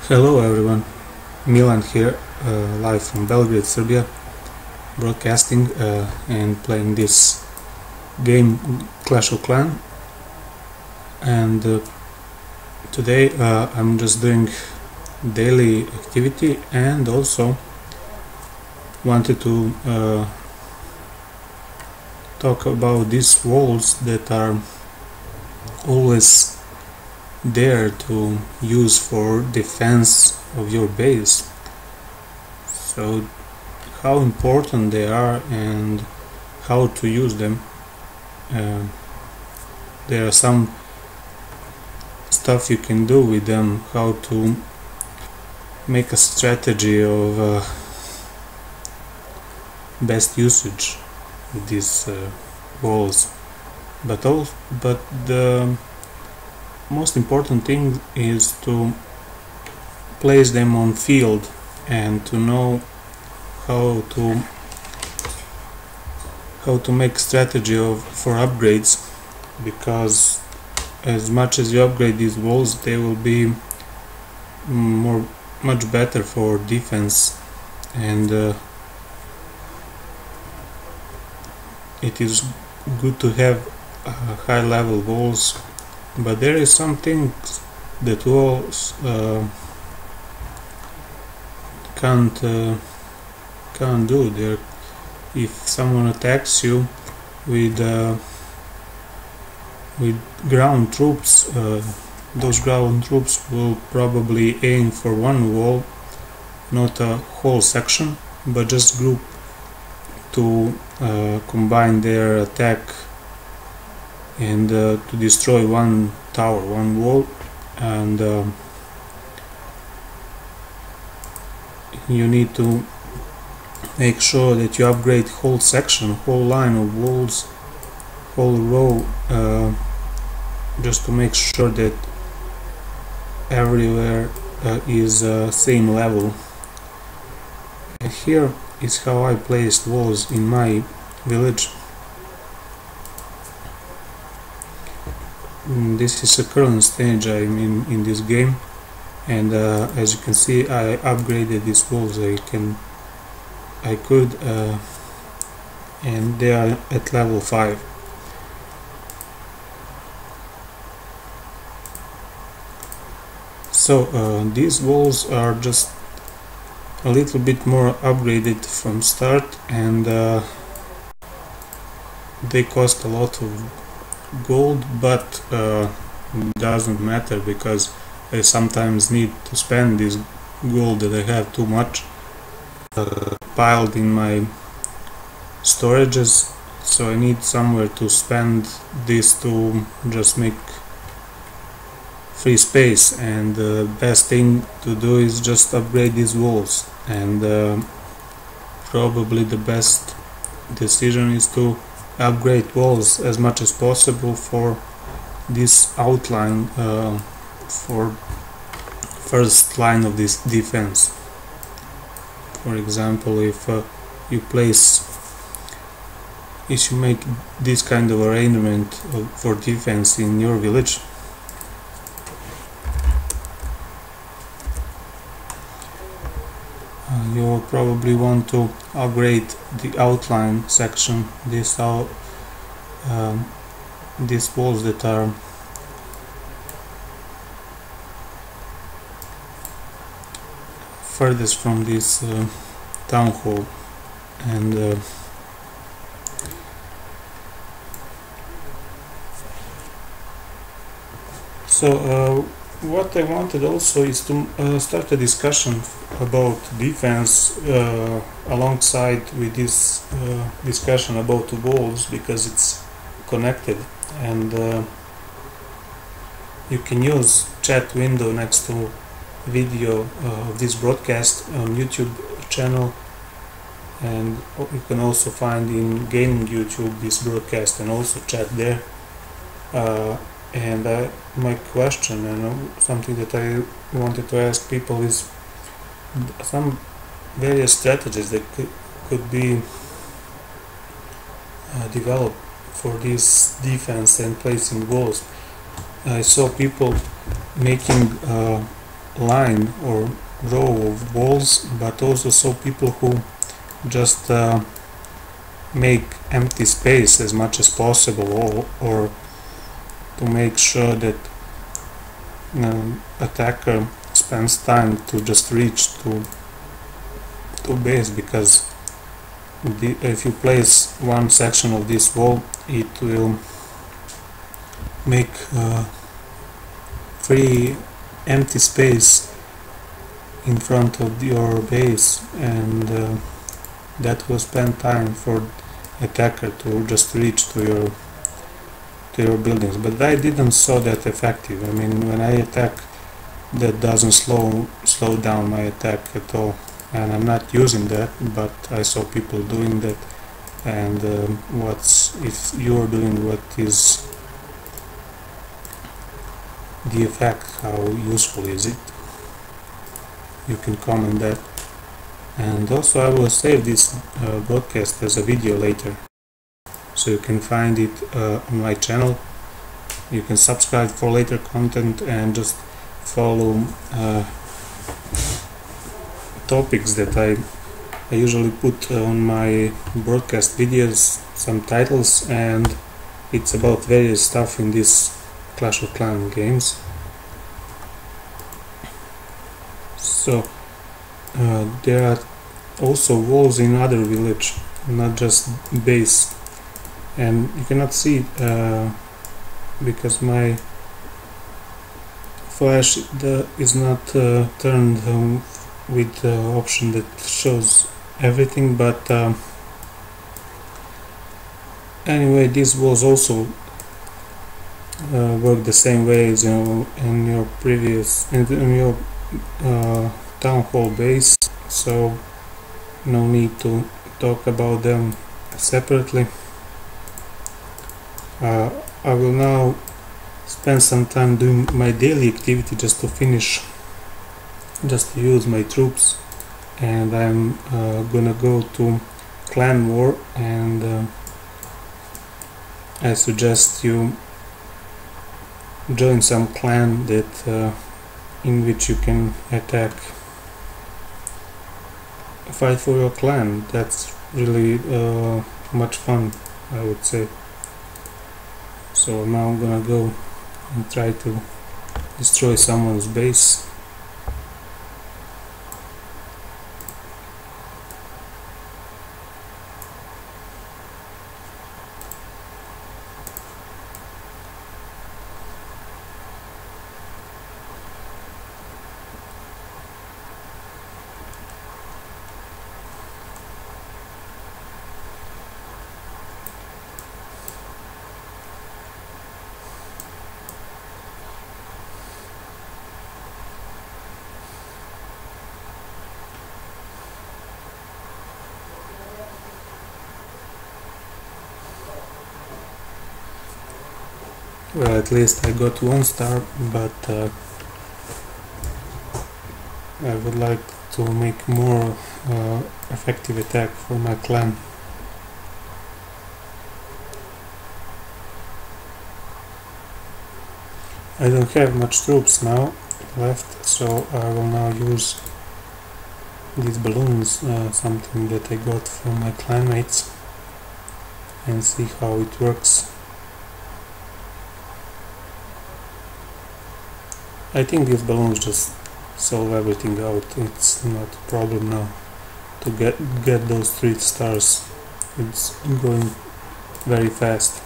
Hello everyone, Milan here, live from Belgrade, Serbia, broadcasting and playing this game Clash of Clans. And today I'm just doing daily activity, and also wanted to talk about these walls that are always there to use for defense of your base. So how important they are and how to use them. There are some stuff you can do with them, how to make a strategy of best usage with these walls, but the most important thing is to place them on field and to know how to make strategy for upgrades, because as much as you upgrade these walls, they will be much better for defense, and it is good to have high level walls. But there is some things that walls can't do. There, if someone attacks you with ground troops, those ground troops will probably aim for one wall, not a whole section, but just group to combine their attack and to destroy one tower, one wall. And you need to make sure that you upgrade whole section, whole line of walls, whole row, just to make sure that everywhere is same level. And here is how I placed walls in my village. This is the current stage I'm in this game, and as you can see, I upgraded these walls. I could, and they are at level 5. So these walls are just a little bit more upgraded from start, and they cost a lot of gold, but doesn't matter, because I sometimes need to spend this gold that I have too much piled in my storages, so I need somewhere to spend this to just make free space. And the best thing to do is just upgrade these walls, and probably the best decision is to upgrade walls as much as possible for this outline, for first line of this defense. For example, if you make this kind of arrangement for defense in your village, you will probably want to upgrade the outline section, these walls that are furthest from this town hall. And so what I wanted also is to start a discussion about defense alongside with this discussion about the walls, because it's connected, and you can use chat window next to video of this broadcast on YouTube channel, and you can also find in gaming YouTube this broadcast and also chat there. And my question, and something that I wanted to ask people, is some various strategies that could be developed for this defense and placing walls. I saw people making line or row of walls, but also saw people who just make empty space as much as possible, or to make sure that attacker spends time to just reach to base, because if you place one section of this wall, it will make free empty space in front of your base, and that will spend time for attacker to just reach to your buildings. But I didn't saw that effective. I mean, when I attack, that doesn't slow down my attack at all, and I'm not using that, but I saw people doing that. And if you're doing, what is the effect? How useful is it? You can comment that. And also I will save this broadcast as a video later, so you can find it on my channel. You can subscribe for later content and just follow topics that I usually put on my broadcast videos, some titles, and it's about various stuff in this Clash of Clans games. So there are also walls in other village, not just base, and you cannot see because my flash is not turned with the option that shows everything, but anyway, these walls also work the same way as in your previous in your town hall base, so no need to talk about them separately. I will now spend some time doing my daily activity, just to use my troops, and I'm gonna go to clan war, and I suggest you join some clan that in which you can fight for your clan. That's really much fun, I would say. So now I'm gonna go and try to destroy someone's base. Well, at least I got 1 star, but I would like to make more effective attack for my clan. I don't have much troops now left, so I will now use these balloons, something that I got from my clanmates, and see how it works. I think these balloons just solve everything out. It's not a problem now to get those 3 stars. It's going very fast.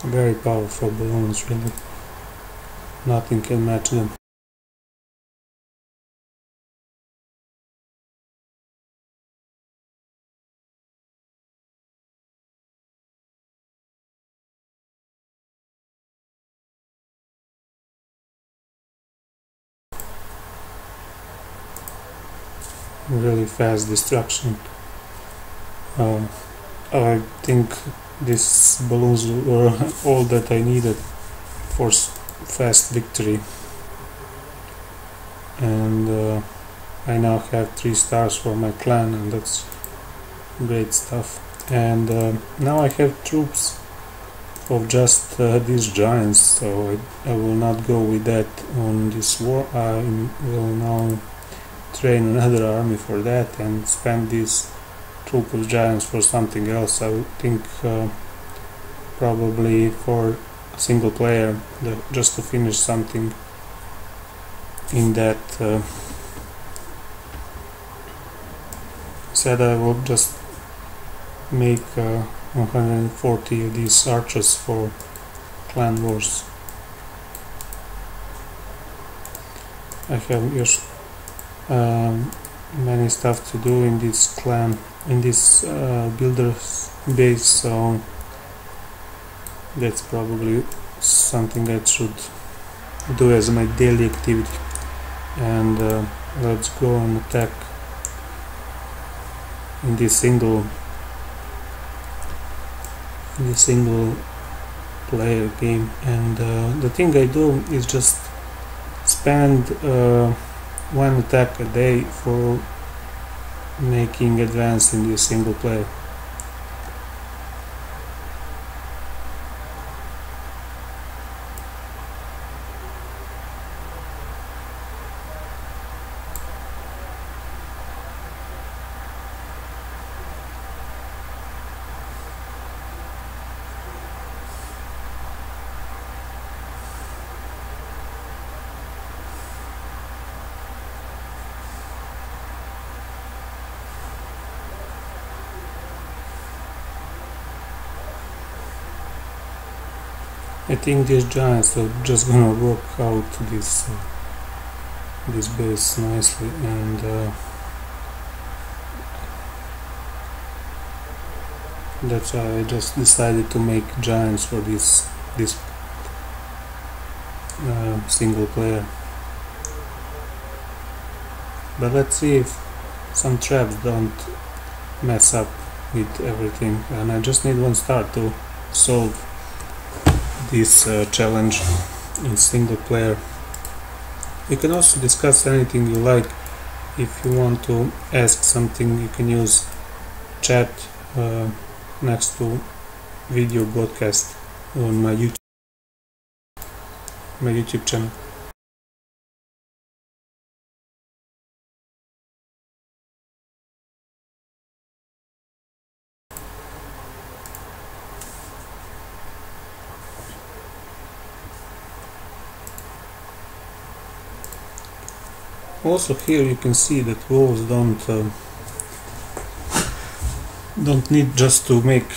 Very powerful balloons, really. Nothing can match them. Really fast destruction. I think these balloons were all that I needed for fast victory, and I now have 3 stars for my clan, and that's great stuff. And now I have troops of just these giants, so I will not go with that on this war. I will now train another army for that and spend this troop of giants for something else. I would think probably for a single player, just to finish something in that. Said I will just make 140 of these archers for clan wars. I have just many stuff to do in this clan, in this builder's base, so that's probably something I should do as my daily activity. And let's go and attack in this single player game. And the thing I do is just spend 1 attack a day for making advance in this single player. I think these giants are just gonna work out this base nicely, and that's why I just decided to make giants for this single player. But let's see if some traps don't mess up with everything, and I just need 1 star to solve this challenge in single player. You can also discuss anything you like. If you want to ask something, you can use chat next to video broadcast on my YouTube channel. Also here you can see that walls don't need just to make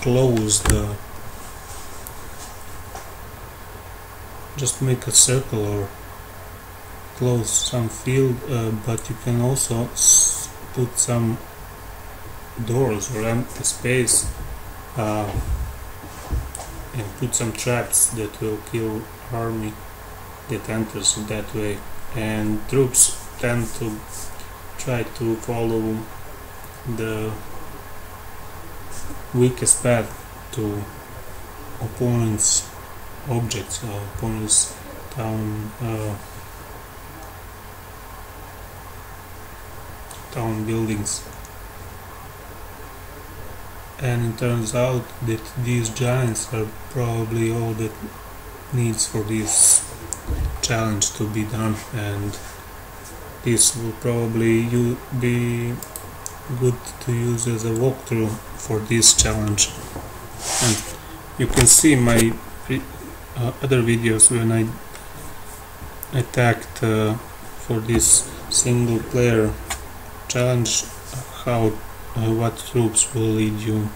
closed, just make a circle or close some field, but you can also put some doors or empty space and put some traps that will kill army that enters that way. And troops tend to try to follow the weakest path to opponents' objects or opponents' town buildings. And it turns out that these giants are probably all that needs for this challenge to be done, and this will probably be good to use as a walkthrough for this challenge. And you can see my other videos when I attacked for this single player challenge, how what troops will lead you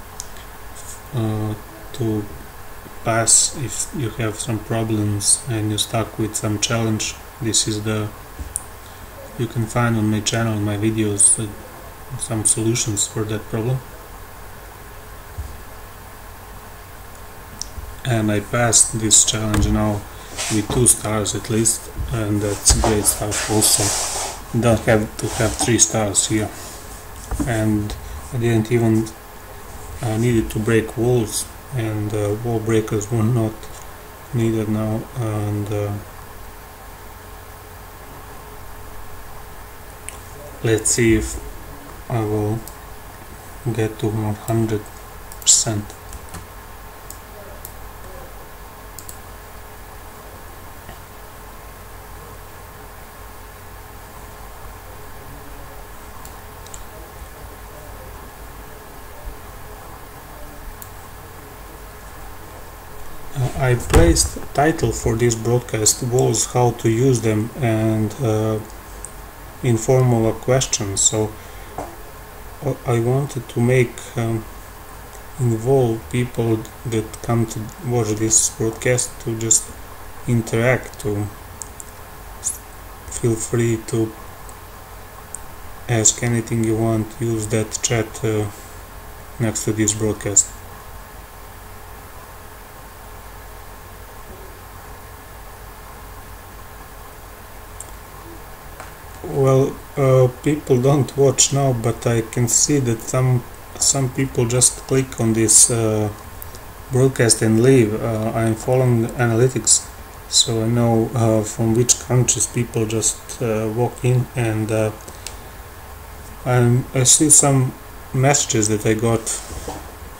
to pass if you have some problems and you're stuck with some challenge. This is you can find on my channel, my videos, some solutions for that problem. And I passed this challenge now with 2 stars at least, and that's great stuff. Also, you don't have to have 3 stars here, and I didn't even I needed to break walls, and wall breakers were not needed now. And let's see if I will get to 100%. I placed title for this broadcast was how to use them, and informal questions. So I wanted to make involve people that come to watch this broadcast to just interact, to feel free to ask anything you want, use that chat next to this broadcast. Well, people don't watch now, but I can see that some people just click on this broadcast and leave. I'm following the analytics, so I know from which countries people just walk in, and I see some messages that I got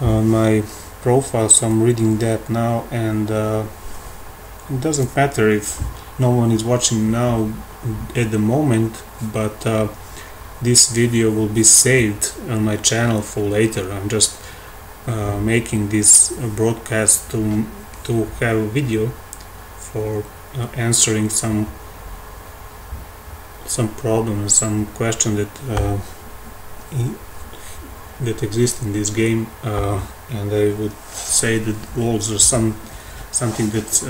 on my profile, so I'm reading that now, and it doesn't matter if no one is watching now at the moment, but this video will be saved on my channel for later. I'm just making this broadcast to have a video for answering some problems, some question that exist in this game, and I would say that walls are something that's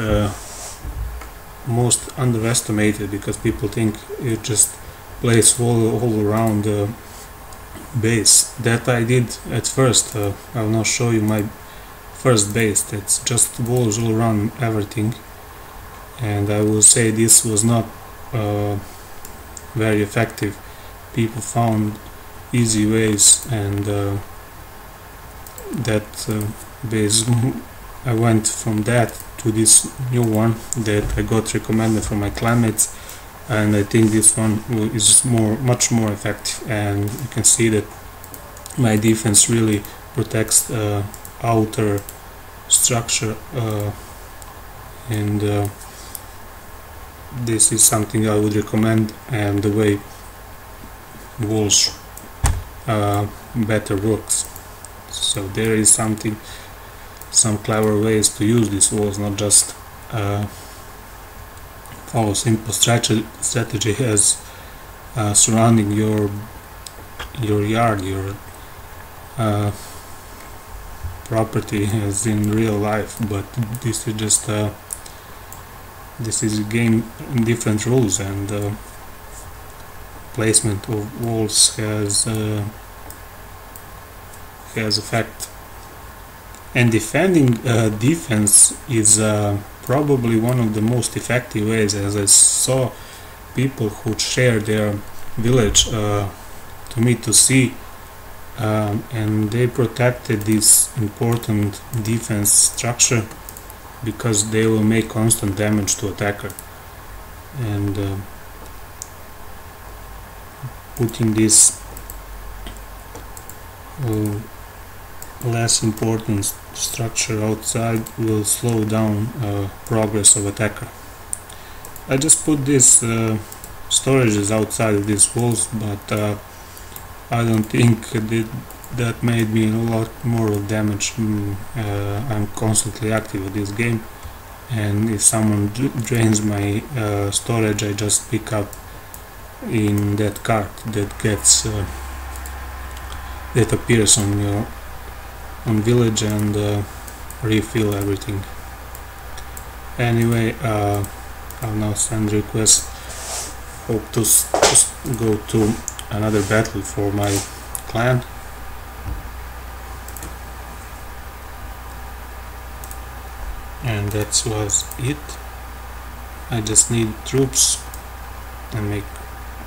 most underestimated, because people think you just place wall all around the base. That I did at first. I will now show you my first base. That's just walls all around everything, and I will say this was not very effective. People found easy ways, and that base, I went from that to this new one that I got recommended from my clanmates, and I think this one is much more effective. And you can see that my defense really protects outer structure, and this is something I would recommend, and the way walls better works. So there is some clever ways to use these walls, not just follow simple strategy as surrounding your yard, your property as in real life, but this is just this is a game in different rules, and placement of walls has effect. And defending defense is probably one of the most effective ways, as I saw people who share their village to me to see, and they protected this important defense structure because they will make constant damage to attacker, and putting this less important structure outside will slow down progress of attacker. I just put this storages outside of these walls, but I don't think that made me a lot more of damage. I'm constantly active with this game, and if someone drains my storage, I just pick up in that cart that gets that appears on village, and refill everything. Anyway, I'll now send request. Hope to go to another battle for my clan. And that was it. I just need troops and make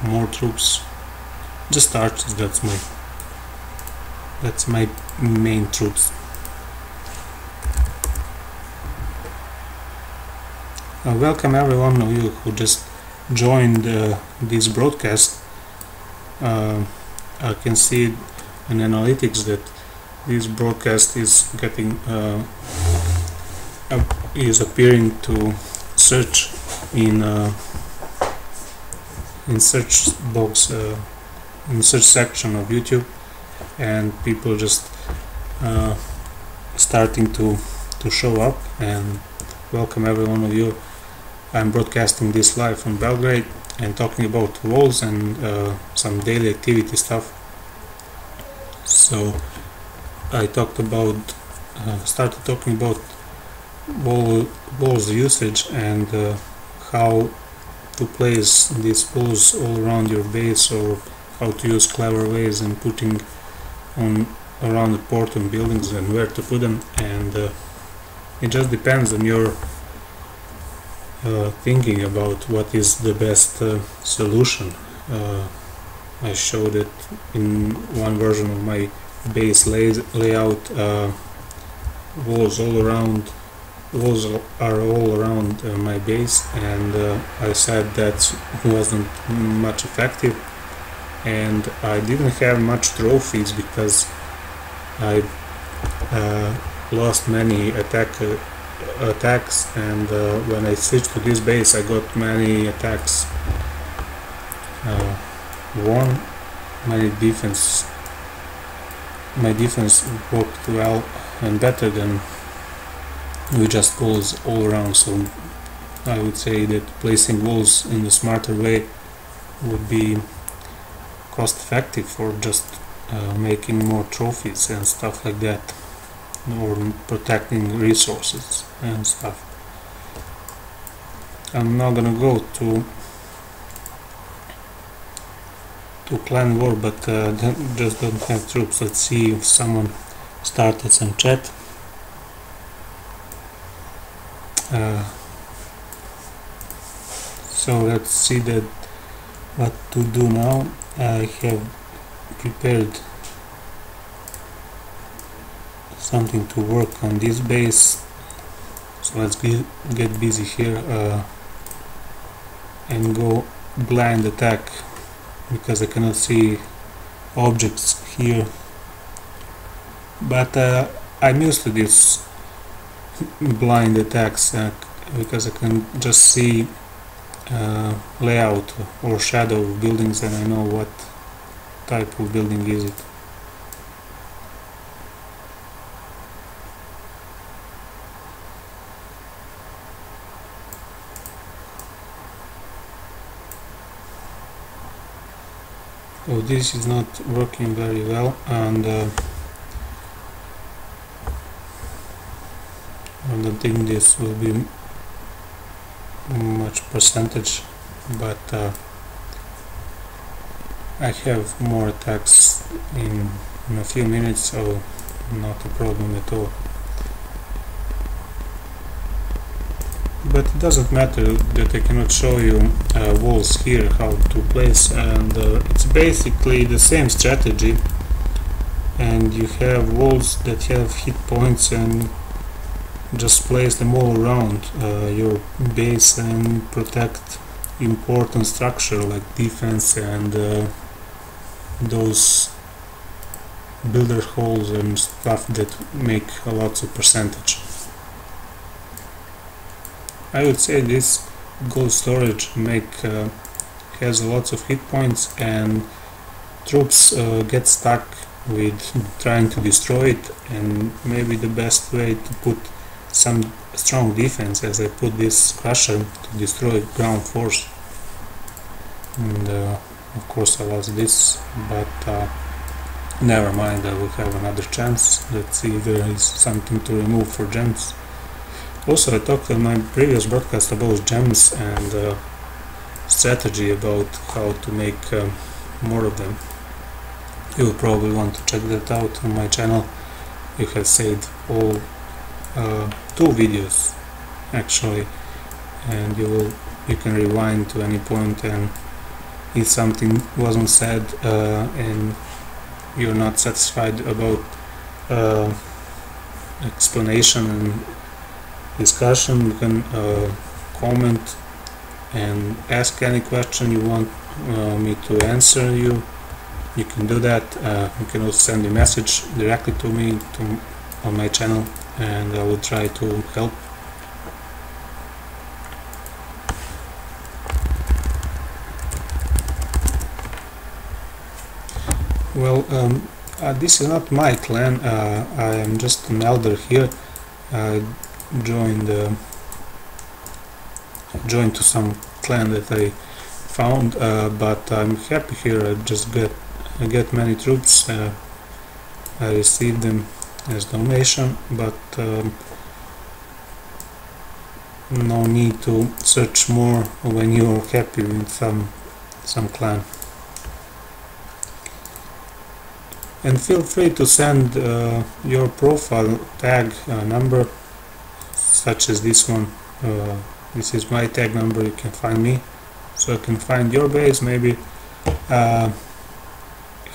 more troops. Just archers, that's my That's my main troops. Welcome everyone of you who just joined this broadcast. I can see in analytics that this broadcast is getting is appearing to search in search box in search section of YouTube, and people just starting to show up. And welcome every one of you. I'm broadcasting this live from Belgrade and talking about walls and some daily activity stuff. So I talked about started talking about walls usage and how to place these walls all around your base, or how to use clever ways in putting on around important buildings and where to put them. And it just depends on your thinking about what is the best solution. I showed it in one version of my base layout. Walls are all around my base, and I said that wasn't much effective, and I didn't have much trophies because I lost many attacks, and when I switched to this base I got many attacks won. My defense worked well and better than with just walls all around. So I would say that placing walls in a smarter way would be cost effective for just making more trophies and stuff like that, or protecting resources and stuff. I'm not gonna go to clan war, but just don't have troops. Let's see if someone started some chat. So let's see that what to do now. I have prepared something to work on this base, so let's get busy here and go blind attack, because I cannot see objects here. But I'm used to this blind attacks because I can just see layout or shadow of buildings, and I know what type of building is it. So this is not working very well, and I don't think this will be much percentage, but I have more attacks in a few minutes, so not a problem at all. But it doesn't matter that I cannot show you walls here, how to place, and it's basically the same strategy, and you have walls that have hit points, and just place them all around your base and protect important structure like defense and those builder holes and stuff that make a lot of percentage. I would say this gold storage has a lot of hit points, and troops get stuck with trying to destroy it, and maybe the best way to put some strong defense, as I put this crusher to destroy ground force, and of course I lost this, but never mind, I will have another chance. Let's see if there is something to remove for gems. Also, I talked in my previous broadcast about gems and strategy about how to make more of them. You will probably want to check that out on my channel. You have saved all 2 videos actually, and you can rewind to any point, and if something wasn't said and you're not satisfied about explanation and discussion, you can comment and ask any question you want me to answer you. You can do that. You can also send a message directly to me on my channel, and I will try to help. Well, this is not my clan. I am just an elder here. I joined to some clan that I found, but I'm happy here. I get many troops. I received them as donation, but no need to search more when you're happy with some clan. And feel free to send your profile tag number, such as this one. This is my tag number. You can find me, so I can find your base. Maybe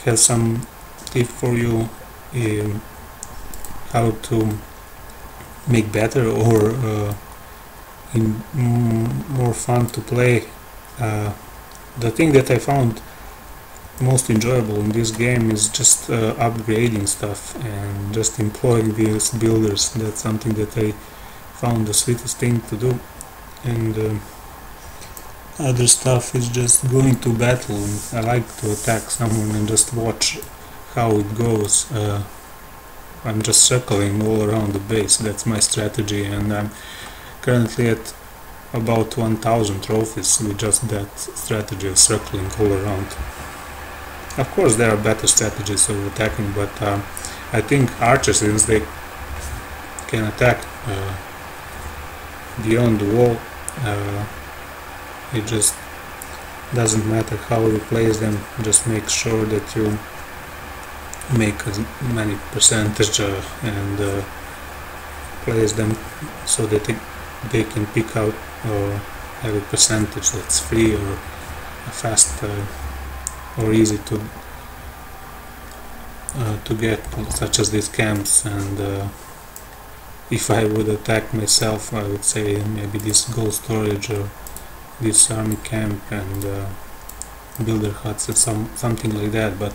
have some tip for you in how to make better, or in more fun to play. The thing that I found most enjoyable in this game is just upgrading stuff and just employing these builders. That's something that I found the sweetest thing to do. And other stuff is just going to battle, and I like to attack someone and just watch how it goes. I'm just circling all around the base. That's my strategy, and I'm currently at about 1000 trophies with just that strategy of circling all around. Of course there are better strategies of attacking, but I think archers, since they can attack beyond the wall, it just doesn't matter how you place them. Just make sure that you make as many percentage and place them so that they can pick out or have a percentage that's free or fast or easy to get, such as these camps. And if I would attack myself, I would say maybe this gold storage or this army camp and builder huts or something like that. But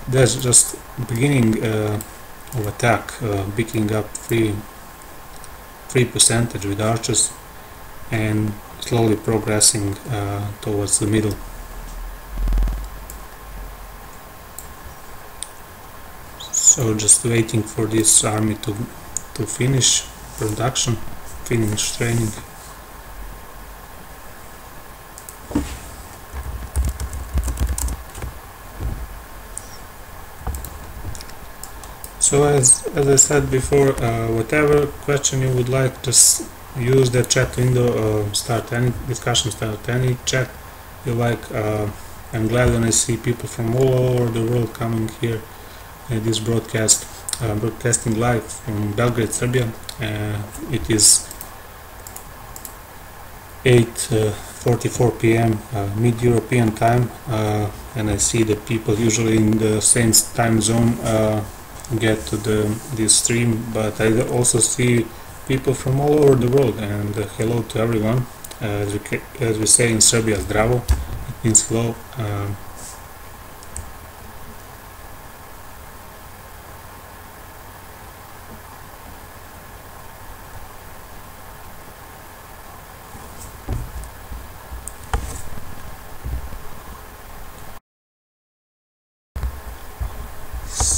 that's just beginning of attack, picking up free percentage with archers and slowly progressing towards the middle. So just waiting for this army to finish production, finish training. So as I said before, whatever question you would like, just use the chat window, start any discussion, start any chat you like. I'm glad when I see people from all over the world coming here at this broadcast, broadcasting live from Belgrade, Serbia. It is 8:44 p.m. Mid-European time, and I see that people usually in the same time zone get to this stream, but I also see people from all over the world, and hello to everyone. As we say in Serbia, zdravo, it means hello.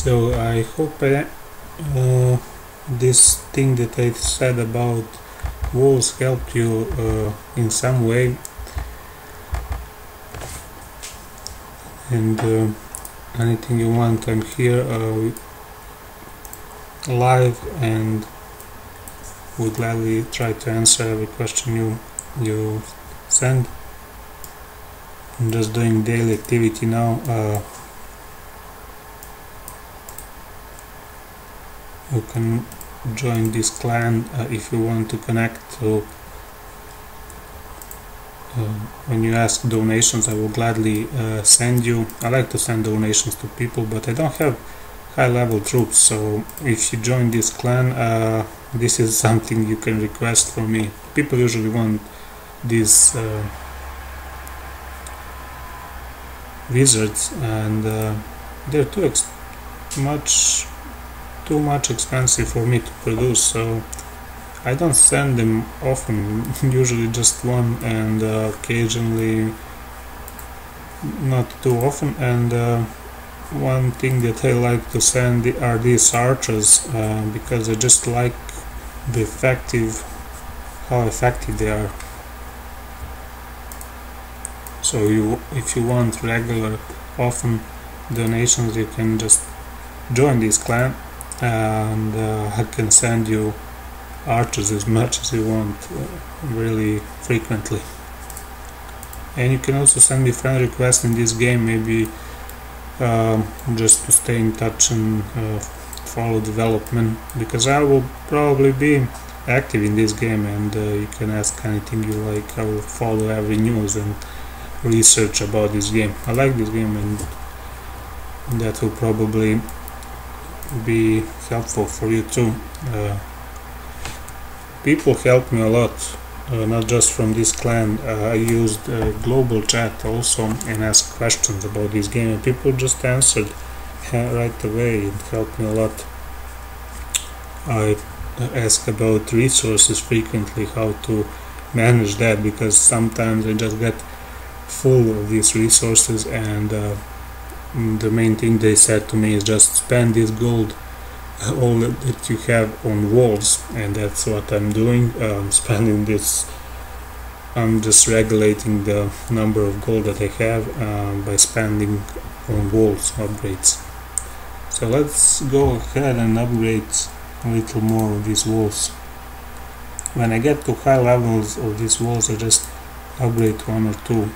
So I hope this thing that I said about walls helped you in some way, and anything you want, I'm here live and would gladly try to answer every question you send. I'm just doing daily activity now. You can join this clan if you want to connect to when you ask donations, I will gladly send you. I like to send donations to people, but I don't have high level troops, so if you join this clan, this is something you can request for me. People usually want these wizards, and they're too much expensive for me to produce, so I don't send them often, usually just one, and occasionally not too often. And one thing that I like to send are these archers, because I just like how effective they are. So if you want regular, often donations, you can just join this clan, and I can send you archers as much as you want, really frequently. And you can also send me friend requests in this game, maybe just to stay in touch and follow development, because I will probably be active in this game, and you can ask anything you like. I will follow every news and research about this game. I like this game, and that will probably be helpful for you too. People help me a lot, not just from this clan. I used global chat also and asked questions about this game, and people just answered right away. It helped me a lot. I ask about resources frequently, how to manage that, because sometimes I just get full of these resources, and the main thing they said to me is just spend this gold, all that you have, on walls, and that's what I'm doing. Spending this, I'm just regulating the number of gold that I have by spending on walls upgrades. So let's go ahead and upgrade a little more of these walls. When I get to high levels of these walls, I just upgrade one or two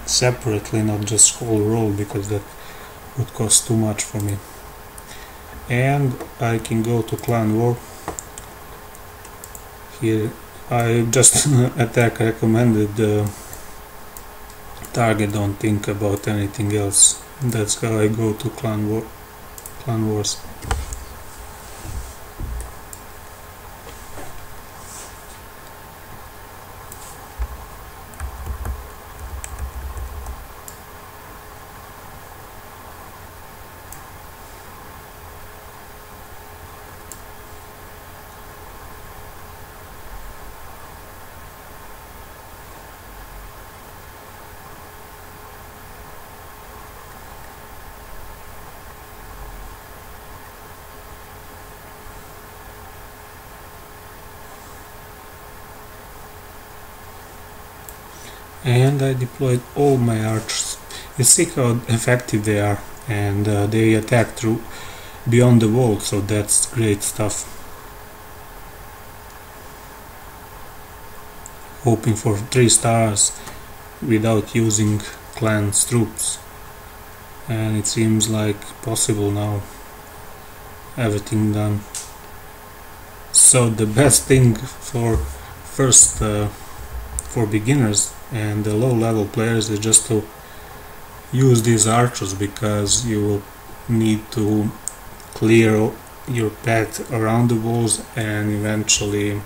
separately, not just whole row, because that would cost too much for me. And I can go to clan war. Here I just attack recommended target, don't think about anything else. That's how I go to clan wars. And I deployed all my archers. You see how effective they are, and they attack through beyond the wall, so that's great stuff. Hoping for 3 stars without using clan's troops, and it seems like possible now. Everything done. So the best thing for for beginners and the low level players is just to use these archers, because you will need to clear your path around the walls and eventually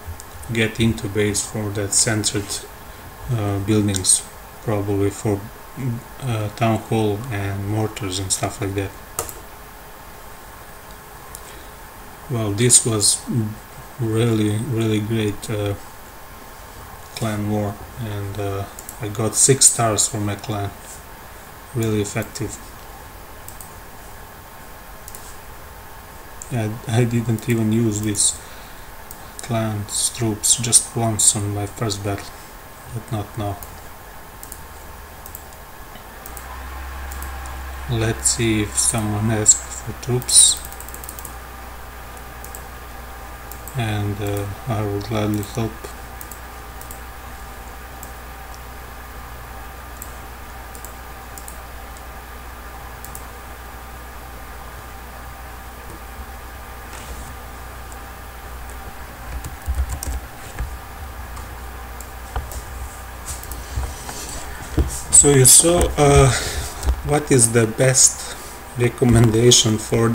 get into base for that centered buildings, probably for town hall and mortars and stuff like that. Well, this was really great clan war, and I got 6 stars for my clan. Really effective. I didn't even use this clan's troops, just once on my first battle, but not now. Let's see if someone asks for troops, and I will gladly help. So you saw what is the best recommendation for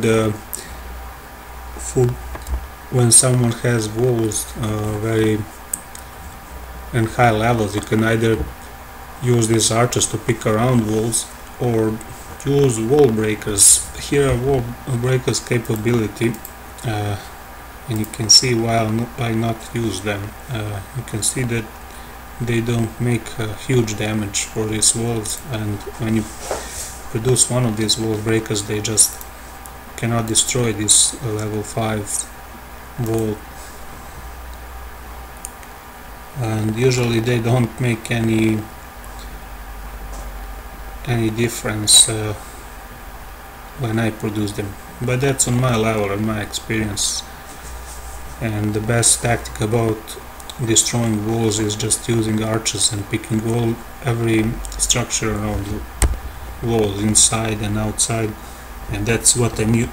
when someone has walls very and high levels. You can either use these arches to pick around walls or use wall breakers. Here are wall breakers capability, and you can see why not use them. You can see that they don't make huge damage for these walls, and when you produce one of these wall breakers, they just cannot destroy this level 5 wall, and usually they don't make any difference when I produce them, but that's on my level and my experience. And the best tactic about destroying walls is just using arches and picking every structure around the walls, inside and outside, and that's what I'm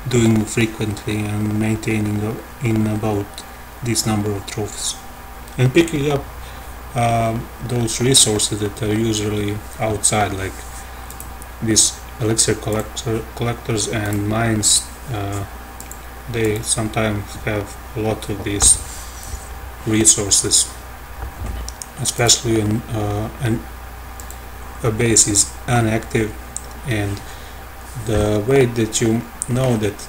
doing frequently and maintaining in about this number of trophies, and picking up those resources that are usually outside, like these elixir collectors and mines. They sometimes have a lot of these resources, especially when a base is inactive. And the way that you know that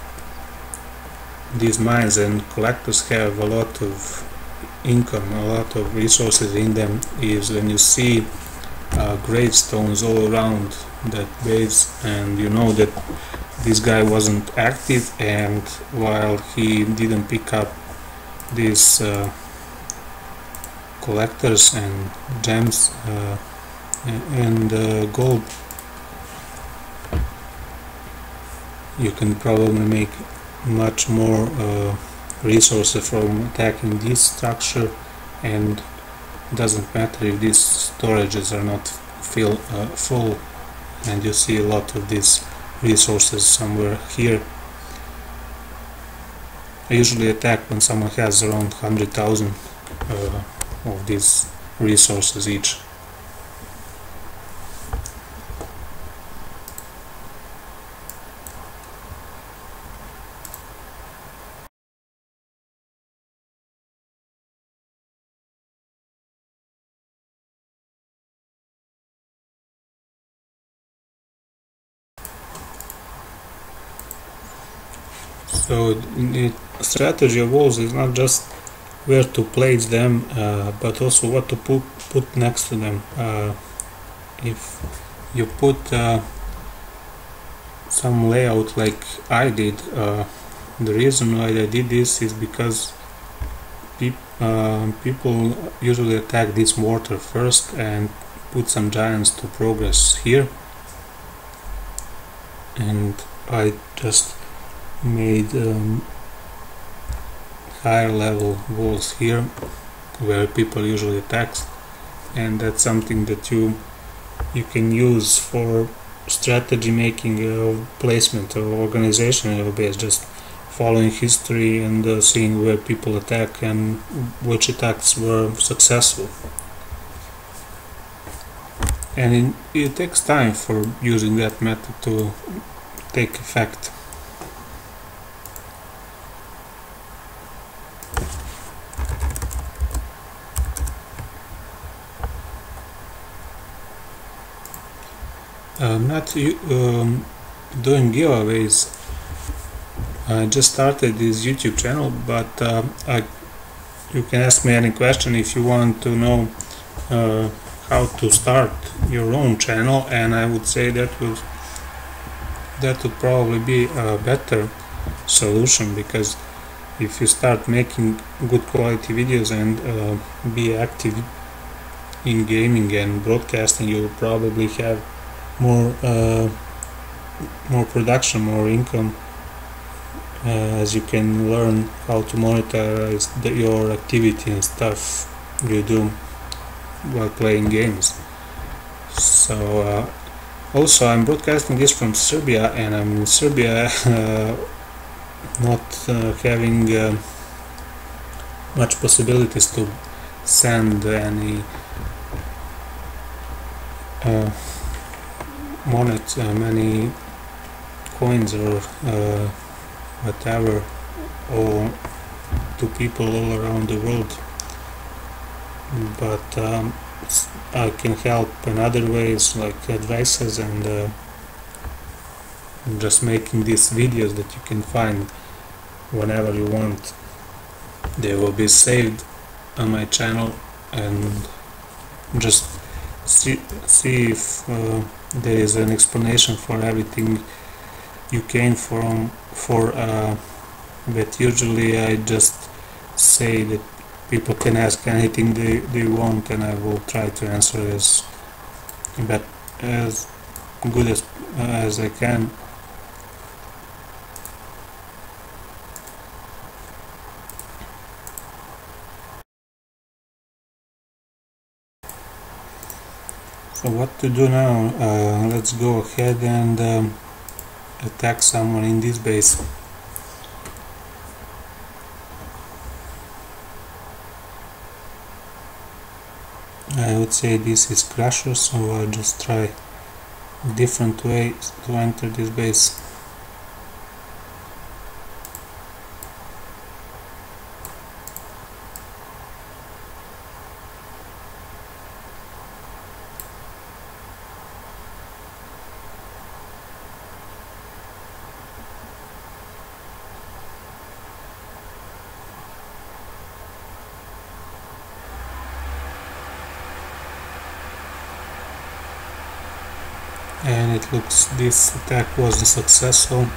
these mines and collectors have a lot of income, a lot of resources in them, is when you see gravestones all around that base, and you know that this guy wasn't active, and while he didn't pick up these collectors and gems and gold, you can probably make much more resources from attacking this structure, and it doesn't matter if these storages are not full, and you see a lot of these resources somewhere here. I usually attack when someone has around 100,000 of these resources each. So the strategy of walls is not just where to place them, but also what to put next to them. If you put some layout like I did, the reason why I did this is because people usually attack this mortar first and put some giants to progress here, and I just made higher level walls here where people usually attack, and that's something that you can use for strategy making, placement or organization of a base, just following history and seeing where people attack and which attacks were successful. And it takes time for using that method to take effect. I'm not doing giveaways. I just started this YouTube channel, but you can ask me any question if you want to know how to start your own channel, and I would say that would probably be a better solution, because if you start making good quality videos and be active in gaming and broadcasting, you will probably have more production, more income, as you can learn how to monetize your activity and stuff you do while playing games. So also I'm broadcasting this from Serbia, and I'm in Serbia not having much possibilities to send any monet, many coins or whatever, or to people all around the world. But I can help in other ways, like advices and just making these videos that you can find whenever you want. They will be saved on my channel, and just see if there is an explanation for everything you came for, but usually I just say that people can ask anything they want, and I will try to answer as good as I can. So what to do now? Let's go ahead and attack someone in this base. I would say this is Crusher, so I'll just try a different way to enter this base. And it looks this attack wasn't successful,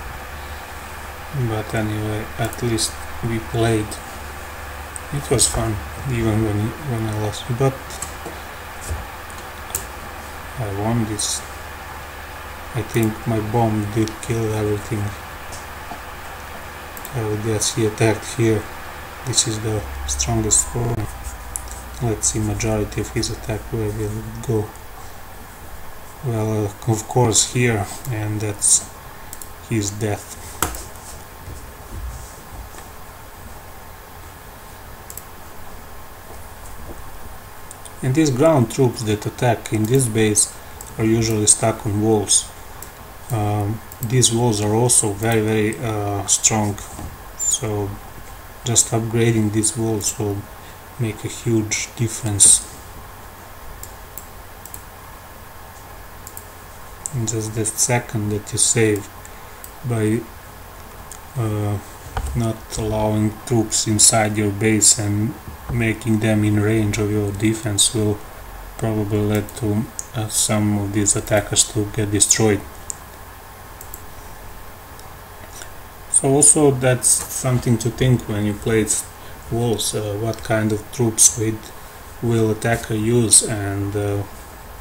but anyway, at least we played. It was fun, even when I lost, but I won this. I think my bomb did kill everything. I would guess he attacked here. This is the strongest form. Let's see majority of his attack, where will it go? Well, of course here, and that's his death. And these ground troops that attack in this base are usually stuck on walls. These walls are also very strong, so just upgrading these walls will make a huge difference. And just the second that you save by not allowing troops inside your base and making them in range of your defense will probably lead to some of these attackers to get destroyed. So also that's something to think when you play walls, what kind of troops will attacker use, and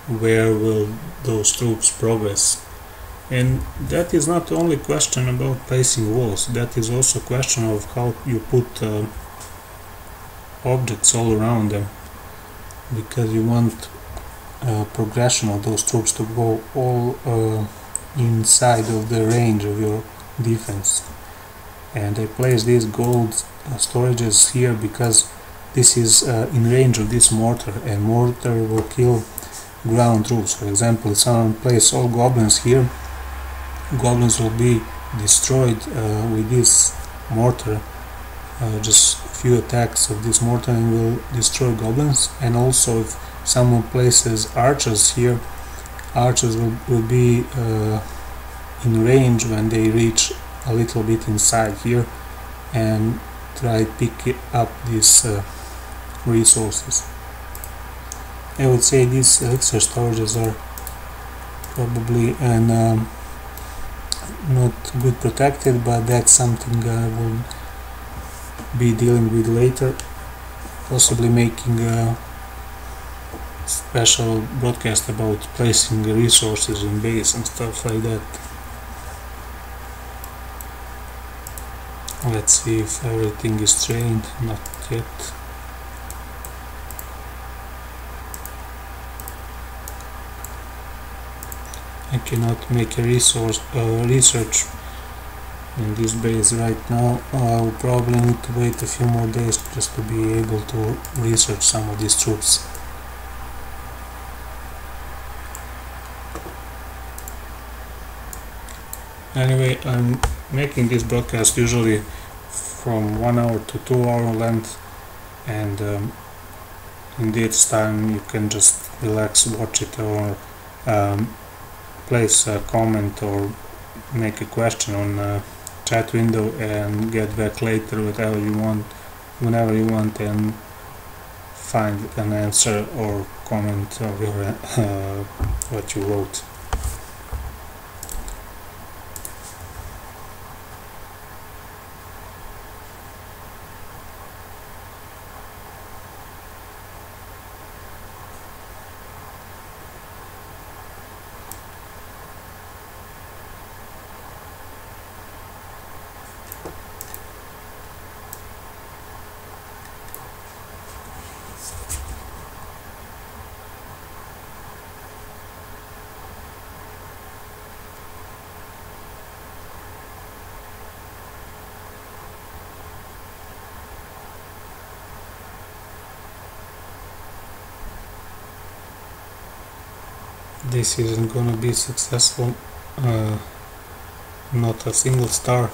where will those troops progress. And that is not only question about placing walls, that is also a question of how you put objects all around them, because you want progression of those troops to go all inside of the range of your defense. And I place these gold storages here because this is in range of this mortar, and mortar will kill ground troops. For example, if someone places all goblins here, goblins will be destroyed with this mortar. Just a few attacks of this mortar and will destroy goblins. And also if someone places archers here, archers will be in range when they reach a little bit inside here and try to pick up these resources. I would say these elixir storages are probably not good protected, but that's something I will be dealing with later, possibly making a special broadcast about placing resources in base and stuff like that. Let's see if everything is trained. Not yet. I cannot make a research in this base right now. I will probably need to wait a few more days just to be able to research some of these troops. Anyway, I'm making this broadcast usually from 1 hour to 2 hour length, and in this time you can just relax, watch it, or place a comment or make a question on a chat window and get back later whatever you want, whenever you want, and find an answer or comment of your what you wrote. This isn't gonna be successful, not a single star.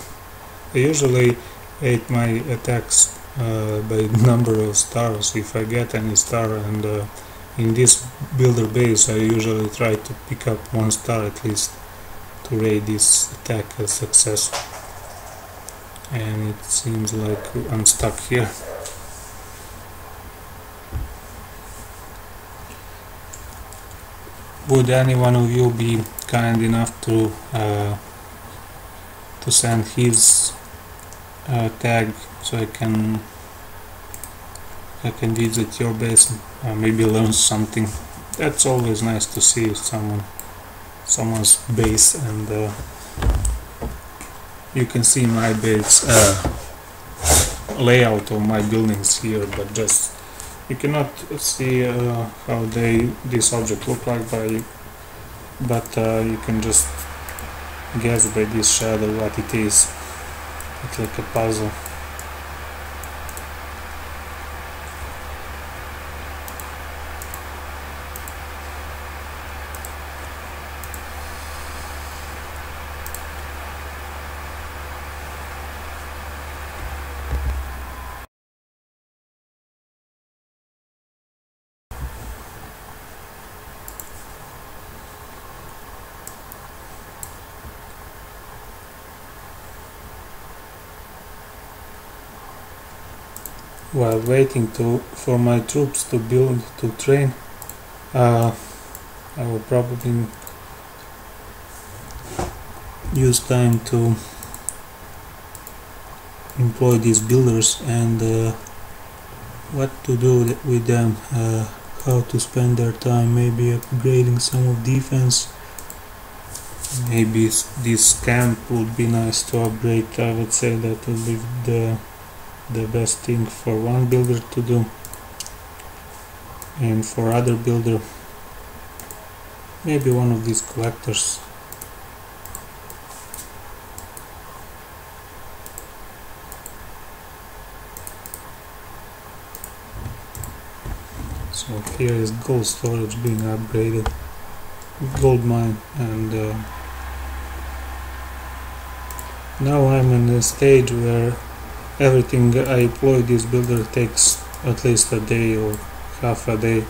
I usually rate my attacks by number of stars, if I get any star, and in this builder base I usually try to pick up 1 star at least to rate this attack as success. And it seems like I'm stuck here. Would any one of you be kind enough to send his tag so I can visit your base, maybe learn something? That's always nice to see someone's base, and you can see my base layout of my buildings here, but just you cannot see how this object look like but you can just guess by this shadow what it is. It's like a puzzle. While waiting for my troops to train, I will probably use time to employ these builders and what to do with them, how to spend their time, maybe upgrading some of defense. Maybe this camp would be nice to upgrade. I would say that would be the best thing for one builder to do, and for other builder maybe one of these collectors. So here is gold storage being upgraded, gold mine, and now I'm in a stage where everything I employ this builder takes at least a day or half a day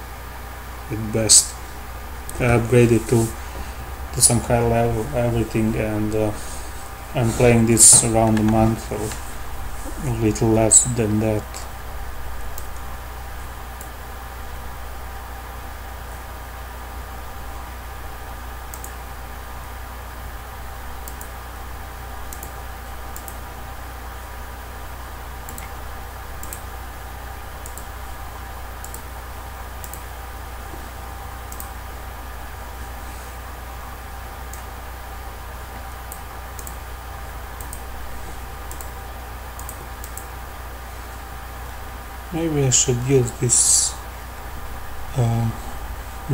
at best. I upgraded to some high level everything, and I'm playing this around a month or a little less than that. Maybe I should use this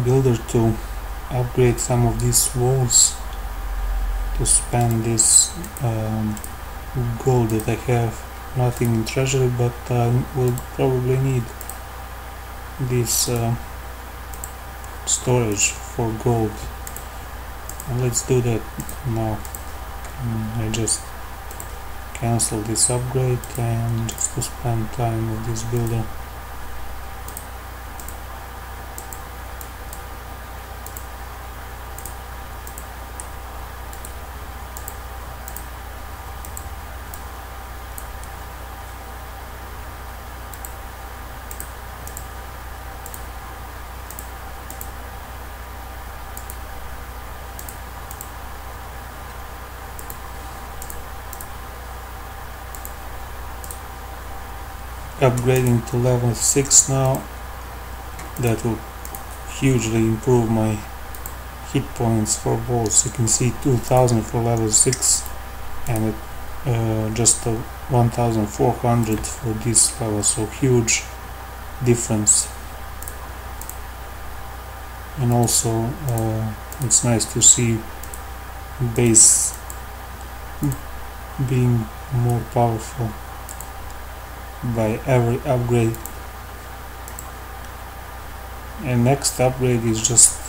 builder to upgrade some of these walls to spend this gold that I have. Nothing in treasury, but I will probably need this storage for gold And let's do that now. I just cancel this upgrade and just to spend time with this builder. Upgrading to level 6 now. That will hugely improve my hit points for walls. You can see 2000 for level 6 and just 1400 for this level, so huge difference. And also it's nice to see base being more powerful by every upgrade. And next upgrade is just,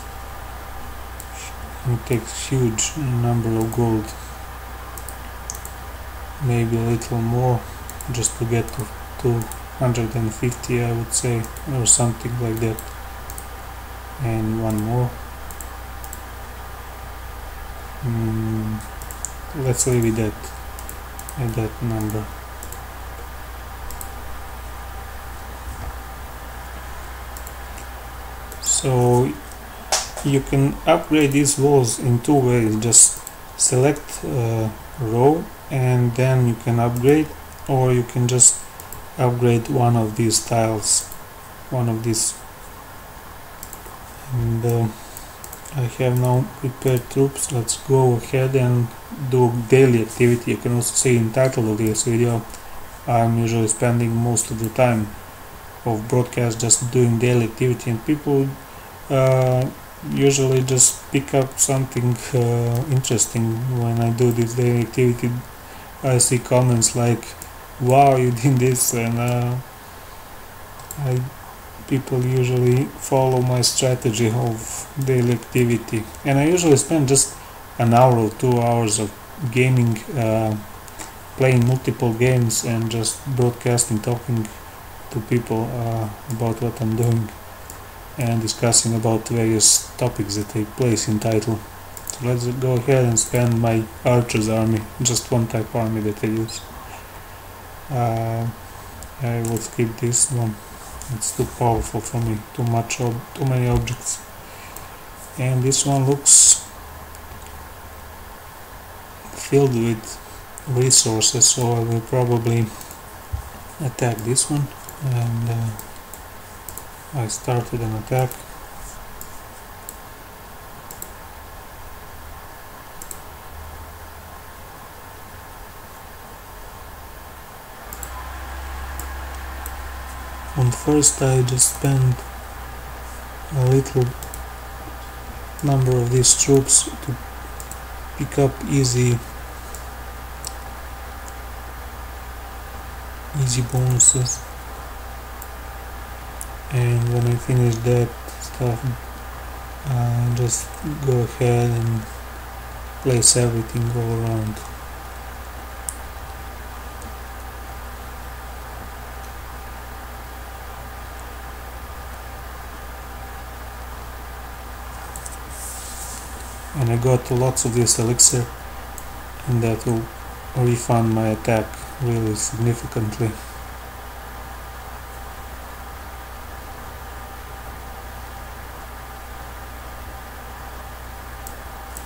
it takes huge number of gold, maybe a little more, just to get to 250, I would say, or something like that. And one more. Let's leave it at that number. So you can upgrade these walls in two ways. Just select a row and then you can upgrade, or you can just upgrade one of these tiles, one of these. And I have now prepared troops. Let's go ahead and do daily activity. You can also see in title of this video I'm usually spending most of the time of broadcast just doing daily activity, and people usually just pick up something interesting when I do this daily activity. I see comments like, wow, you did this, and people usually follow my strategy of daily activity. And I usually spend just an hour or 2 hours of gaming, playing multiple games and just broadcasting, talking to people about what I'm doing and discussing about various topics that take place in title. So let's go ahead and spend my archers army, just one type army that I use. I will skip this one, it's too powerful for me, too many objects. And this one looks filled with resources, so I will probably attack this one. And I started an attack. And first I just spent a little number of these troops to pick up easy bonuses. And when I finish that stuff, I just go ahead and place everything all around. And I got lots of this elixir, and that will refund my attack really significantly.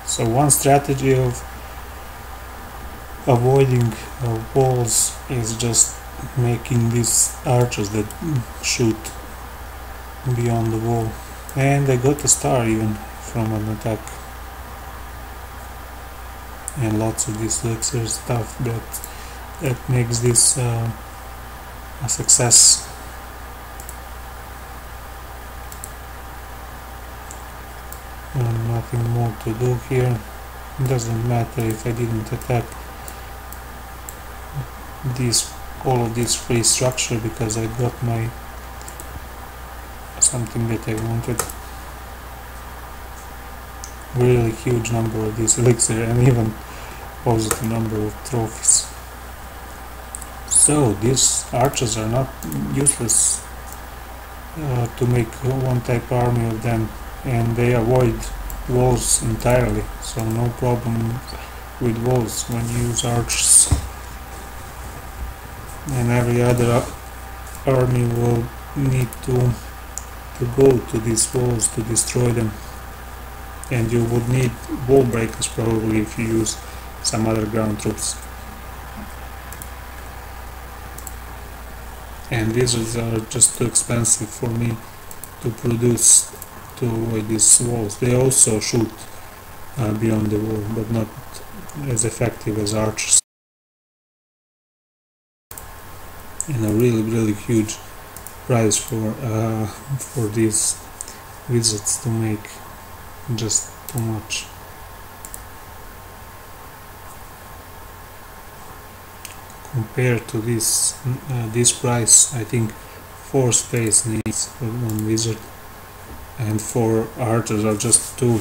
So one strategy of avoiding walls is just making these archers that shoot beyond the wall. And I got a star even from an attack. And lots of this elixir stuff that makes this a success. And nothing more to do here. It doesn't matter if I didn't attack all of this free structure, because I got my something that I wanted. really huge number of these elixir and even positive number of trophies. So these archers are not useless to make one type army of them, and they avoid walls entirely, so no problem with walls when you use archers. And every other army will need to go to these walls to destroy them, and you would need wall breakers probably if you use some other ground troops. And wizards are just too expensive for me to produce to avoid these walls. They also shoot beyond the wall, but not as effective as archers. And a really huge price for these wizards to make, just too much. Compared to this price, I think 4 space needs for one wizard, and 4 archers are just 2.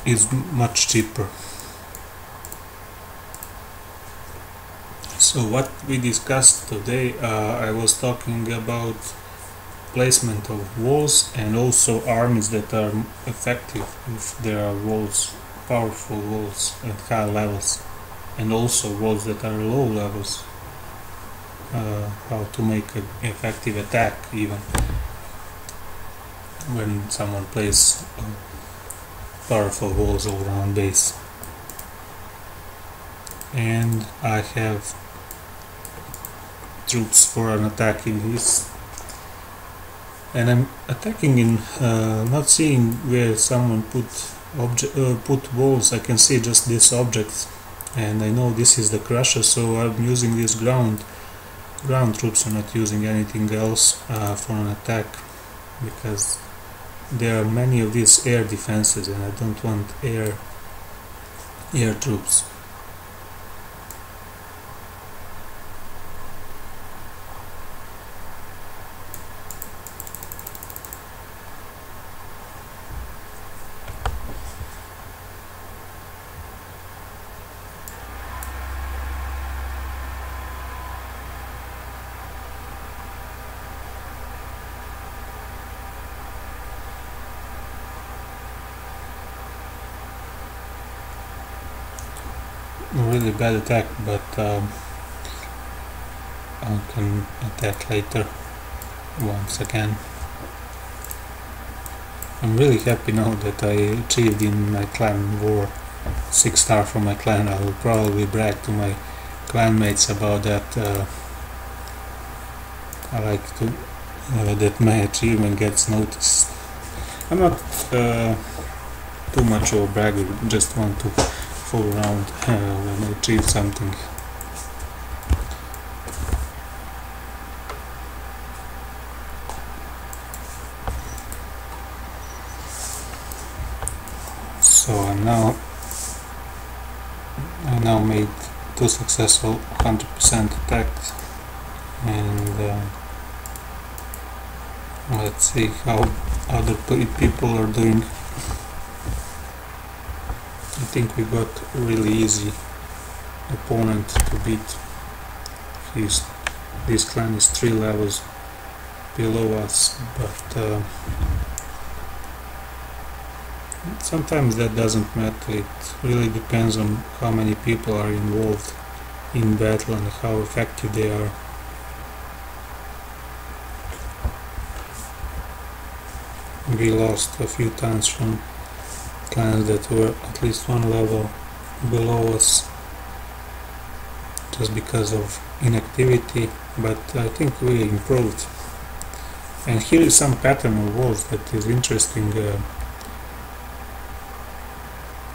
Is much cheaper. So what we discussed today, I was talking about placement of walls and also armies that are effective if there are walls, powerful walls at high levels, and also walls that are low levels, how to make an effective attack even when someone plays powerful walls all around base. And I have troops for an attack in this, and I'm attacking in not seeing where someone put walls. I can see just these objects, and I know this is the crusher, so I'm using these ground troops. I'm not using anything else for an attack, because there are many of these air defenses and I don't want air troops. Really bad attack, but I can attack later once again. I'm really happy now that I achieved in my clan war 6 star for my clan. I will probably brag to my clanmates about that. I like to that my achievement gets noticed. I'm not too much of a bragger, just want to fool around when I achieve something. So I now made 2 successful 100% attacks, and let's see how other people are doing. I think we got a really easy opponent to beat. This clan is 3 levels below us, but sometimes that doesn't matter. It really depends on how many people are involved in battle and how effective they are. We lost a few times from clans that were at least 1 level below us just because of inactivity, but I think we improved. And here is some pattern of walls that is interesting,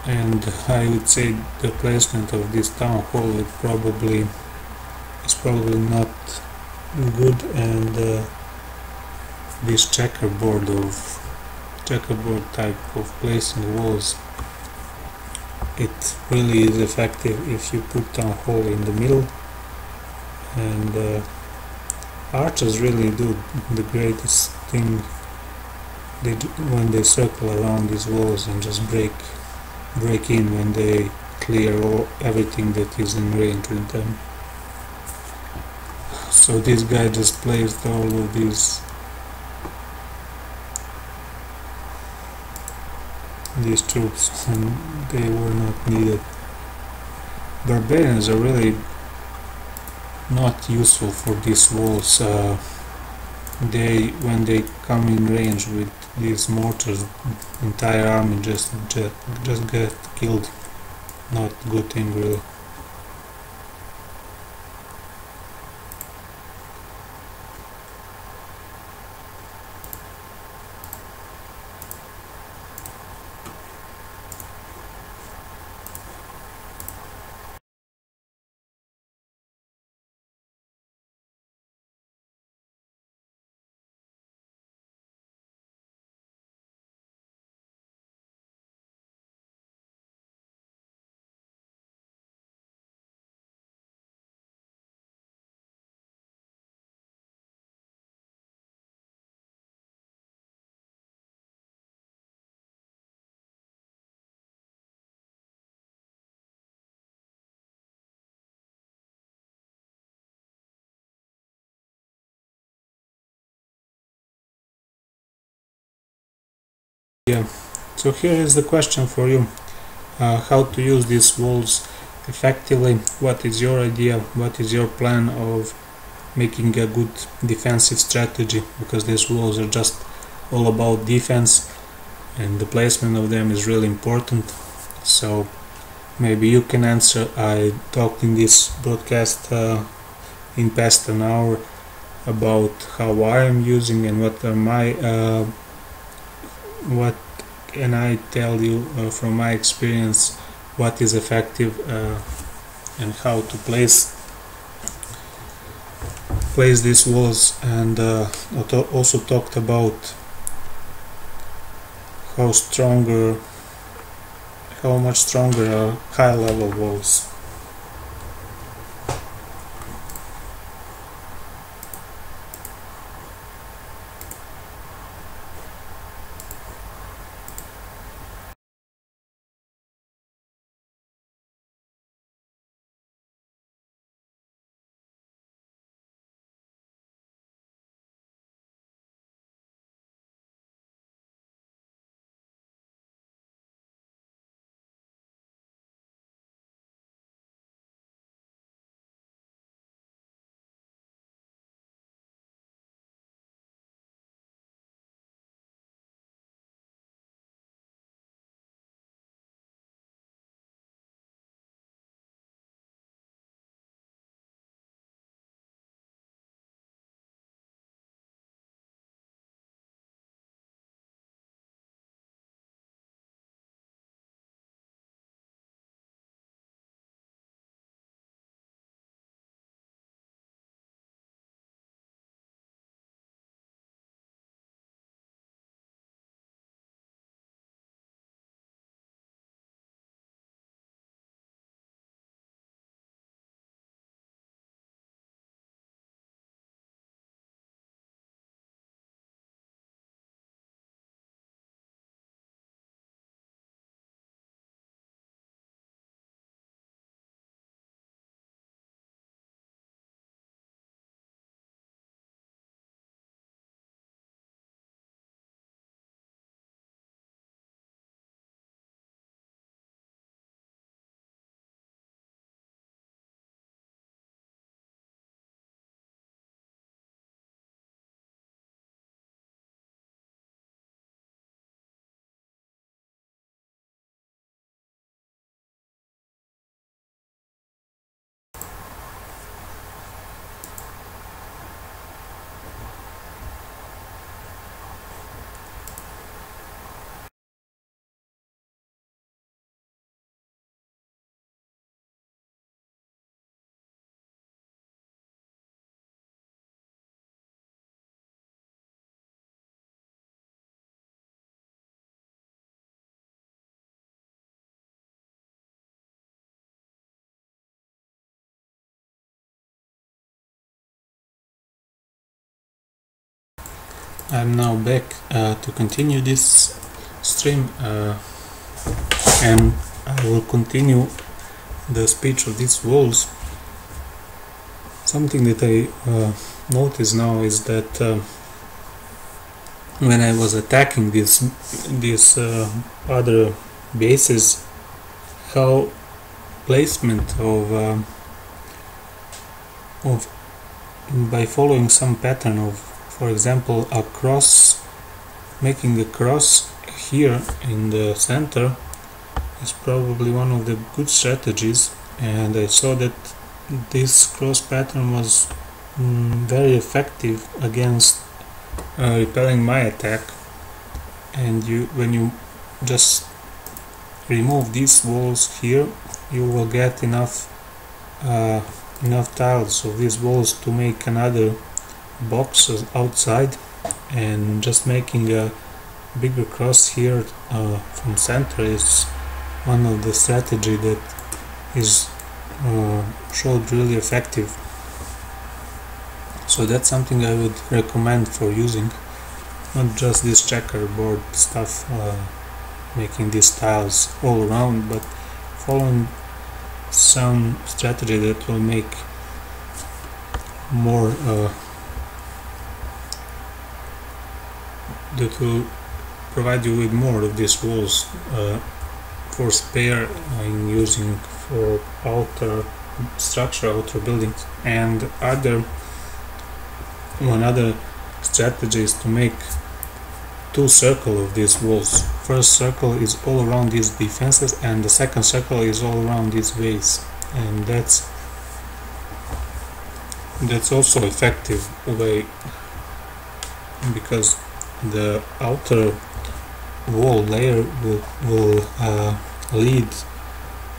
and I would say the placement of this town hall is probably not good, and this checkerboard type of placing walls, it really is effective if you put town hall in the middle, and archers really do the greatest thing when they circle around these walls and just break in when they clear everything that is in range with them. So this guy just placed all of these troops when they were not needed. Barbarians are really not useful for these walls. When they come in range with these mortars, entire army just get killed. Not good thing really. Yeah. So here is the question for you. How to use these walls effectively? What is your idea? What is your plan of making a good defensive strategy? Because these walls are just all about defense, and the placement of them is really important. So maybe you can answer. I talked in this broadcast in past an hour about how I am using and what are my what can I tell you from my experience what is effective and how to place these walls, and also talked about how much stronger are high level walls. I'm now back to continue this stream, and I will continue the speech of these walls. Something that I notice now is that when I was attacking these other bases, how placement of by following some pattern of, for example, a cross, making a cross here in the center is probably one of the good strategies, and I saw that this cross pattern was very effective against repelling my attack. And when you just remove these walls here, you will get enough tiles of these walls to make another box outside, and just making a bigger cross here from center is one of the strategy that is showed really effective. So that's something I would recommend for using, not just this checkerboard stuff, making these tiles all around, but following some strategy that will make more that will provide you with more of these walls for spare in using for outer structure, outer buildings. And one other strategy is to make two circles of these walls. First circle is all around these defenses, and the second circle is all around this base, and that's also effective way, because the outer wall layer will lead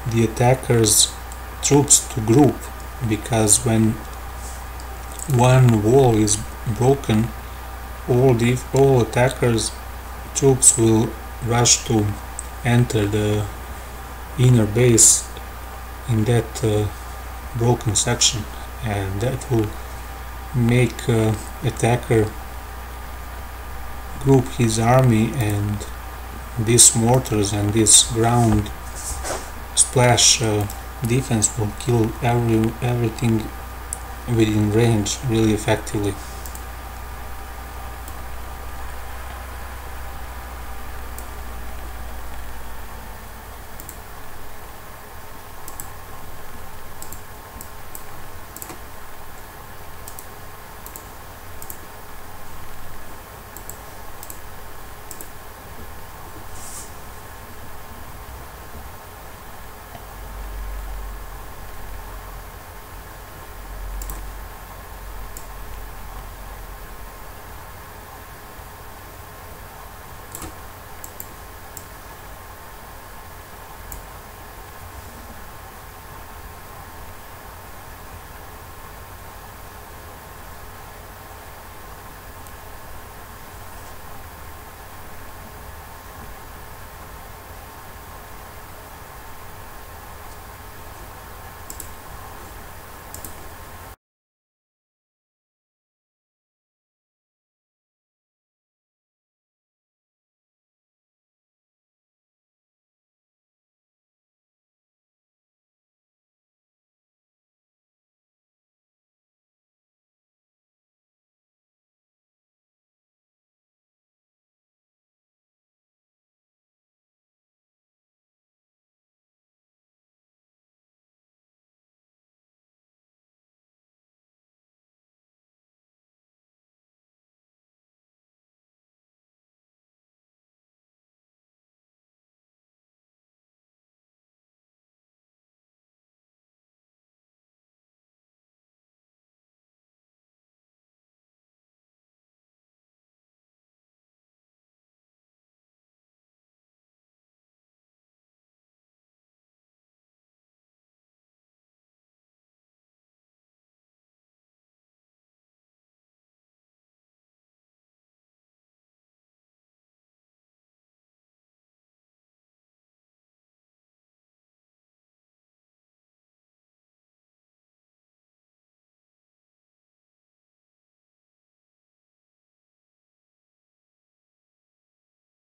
the attackers' troops to group, because when one wall is broken, all attackers' troops will rush to enter the inner base in that broken section, and that will make attacker group his army, and these mortars and this ground splash defense will kill everything within range really effectively.